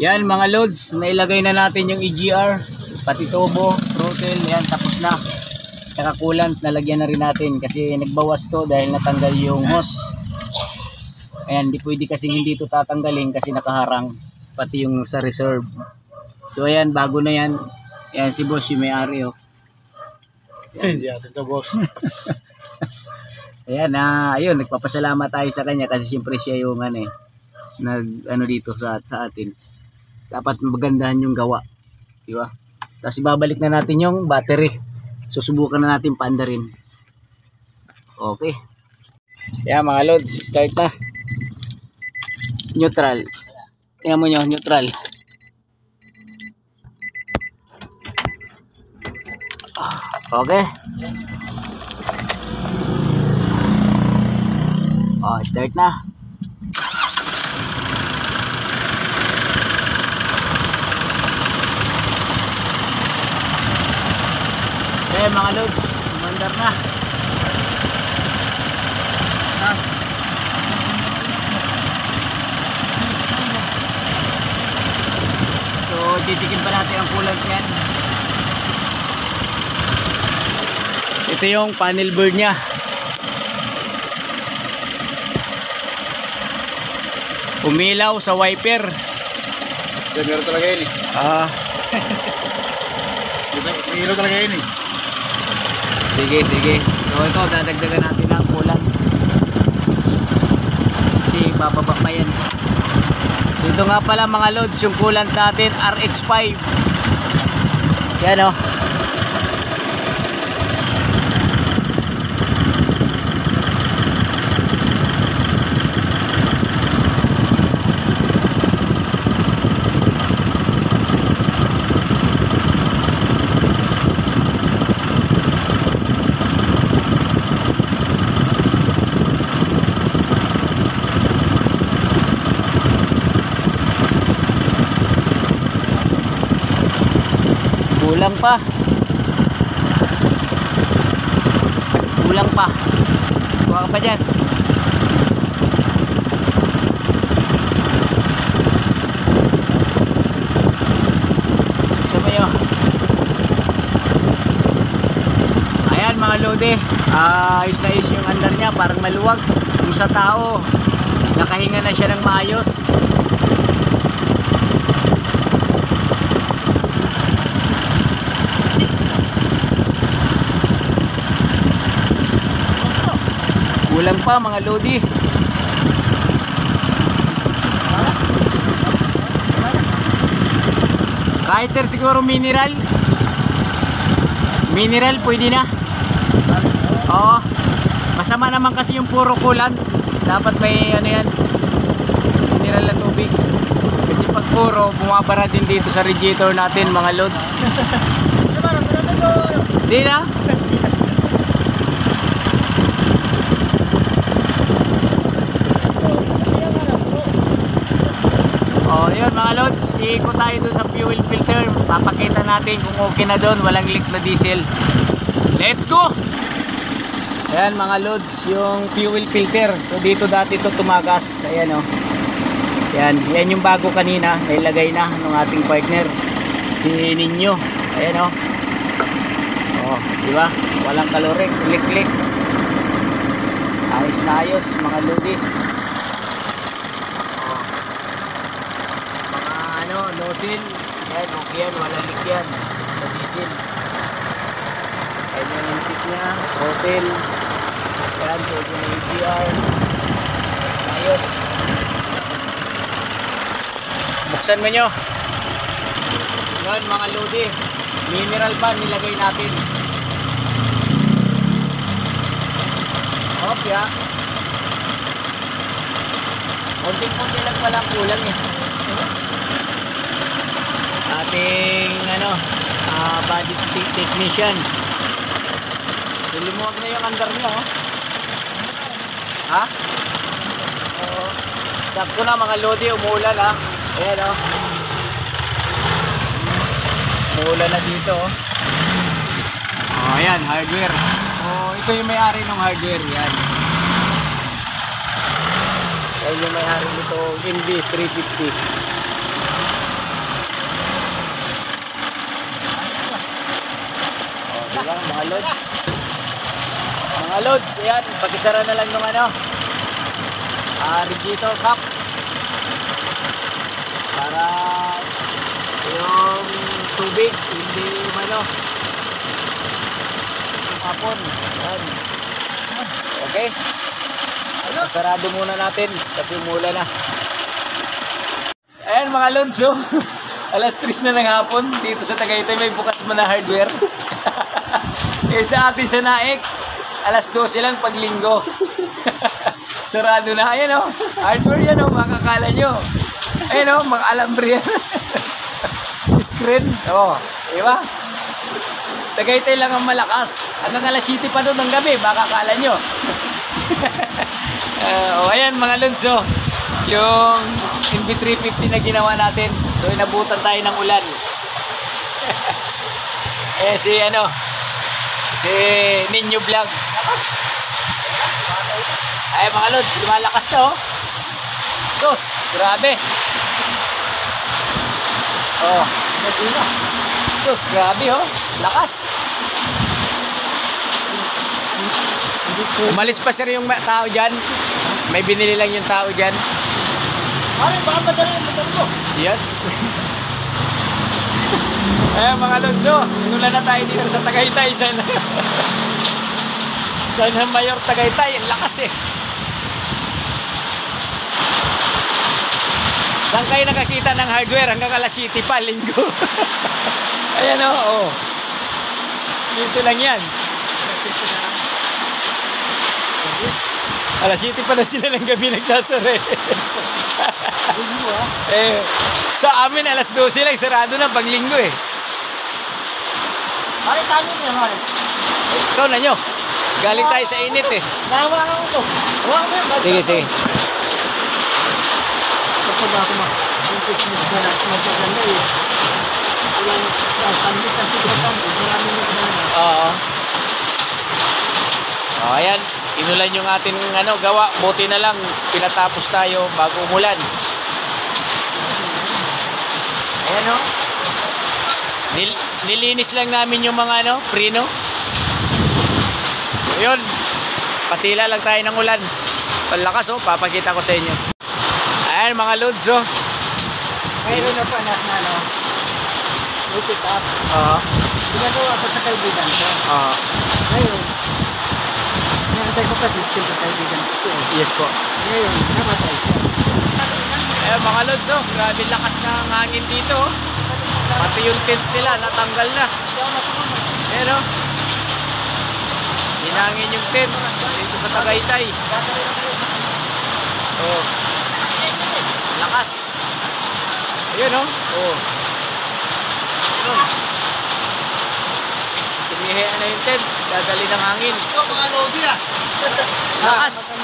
Yan mga loads, nailagay na natin yung EGR, pati turbo, throttle, yan tapos na. Tsaka coolant, nalagyan na rin natin kasi nagbawas to dahil natanggal yung hose. Ayan, di pwede kasi hindi to tatanggalin kasi nakaharang pati yung sa reserve. So ayan, bago na yan. Ayan si boss yung may-ari oh. Hindi atin to boss. Ayan, ayun, nagpapasalamat tayo sa kanya kasi siyempre siya yung nag dito sa atin. Dapat magandahan yung gawa, di ba? Tapos ibabalik na natin yung battery. Susubukan na natin paanda rin. Okay. Ayan mga loads, start na. Neutral. Tingnan mo nyo, neutral. Okay. Start na. Okay mga loads, umandar na. So titikin pa natin ang coolant niyan. Ito yung panel board niya. Umilaw sa wiper. Meron talaga yun eh. Meron talaga yun eh. Sige. So ito, dadagdagan natin ng coolant. Kasi bababa pa yan. Dito nga pala mga loads, yung coolant natin RX5. Yan o. Kulang pa. Kuha ka pa dyan. Sabi nyo. Ayan mga lode. Ayos na ayos yung andar niya. Parang maluwag. Kung sa tao, nakahinga na siya ng maayos. Kulang pa mga lodi. Kahit sir siguro mineral. Mineral pwede na. Oo. Masama naman kasi yung puro coolant. Dapat may yan. Mineral na tubig. Kasi pag puro bumabara din dito sa radiator natin mga loads. Di na. Yun mga loads, iikot tayo dun sa fuel filter. Papakita natin kung okay na dun, walang leak na diesel. Let's go! Ayan mga loads, yung fuel filter. So dito dati ito tumagas. Ayan o. Yan yung bago kanina, nailagay na ng ating partner, si Ninyo. Ayan o. Diba? Walang kalorek, click. Ayos na ayos mga lodi. Nozzle, yan, okay yan, wala leak yan sa diesel. Ayan yung intake niya, throttle, yan, turbo na EGR, ayos. Buksan mo nyo. Yan mga lodi, mineral pan nilagay natin. Okay, konting-konti lang palang kulang eh. Ating body technician. Lumuwag na yung andar niya oh. Ha? Sakto na mga lodi, umuulan ha. Ayan oh. Umuulan na dito oh. Ayan, hardware. Ito yung may-ari ng hardware. Yan. Ayan yung may-ari nito, NB350. lods, ayan, pakisara na lang ng ano, radiator cap. Para yung tubig, hindi ano, hapon. Ayan. Okay. Sasarado muna natin kasi umulan na. Ayan mga lods, oh. Alas 3 na ng hapon dito sa Tagaytay, may bukas mo na hardware. Eh sa atin sa Naik, alas 12 lang pag linggo. Sarado na. Ayan o, hardware yan o, makakala nyo. Ayan o, mag-alambre yan. Screen, o, diba? Tagaytay lang ang malakas. Hanggang alas 7 pa doon ng gabi, makakala nyo. O ayan mga lods, oh. Yung NV350 na ginawa natin, so inabutan tayo ng ulan. Eh si ano, si Ninyo Vlog. Ay mga lods, lumalakas na oh. Sus, grabe. Oh, sus, grabe oh, lakas. Umalis pa sir yung tao dyan. May binili lang yung tao dyan. Ay, baka madali yung motor ko. Yan. Ayan mga Lonzo, inulan na tayo dito sa Tagaytay. San Mayor Tagaytay, ang lakas eh. Saan kayo nakakita ng hardware hanggang alas 7 pa, linggo? Ayan o, oh. Dito lang yan. Alas 7 pa na sila ng gabi nagsasara eh. Sa amin alas 12 lang, sarado na pag linggo eh. Ay, tayo niya, Mari. Ikaw na nyo. Galing tayo sa init eh. Nahawakan ko to. Hawakan mo. Sige, sige. Kapag ako yung Christmas na magpaganda eh. Yung sandwich ang siguratan, marami na kinala. Oo. O, ayan. Inulan yung ating ano, gawa. Buti na lang, pinatapos tayo bago umulan. Ayan o. Nilinis lang namin yung mga ano, prino. So yun, patila lang tayo ng ulan. Palakas oh, papakita ko sa inyo. Ayan mga lods oh. Mayroon na po anak na ano, pick up. Oo. Ginagawa ko sa kaibigan ko. Oo. Ngayon, nakatay ko kasi sa kaibigan ko eh. Yes po. Ngayon, namatay siya. Ayan mga lods oh, grabe lakas ng hangin dito oh. Pati yung tent nila natanggal na. Ayan oh. Hinangin yung tent dito sa Tagaytay. Oh. Lakas. Ayun oh. Oh. Ayun. Tumihian na yung tent. Dadali ng hangin. Ito mga lodi ah. Lakas.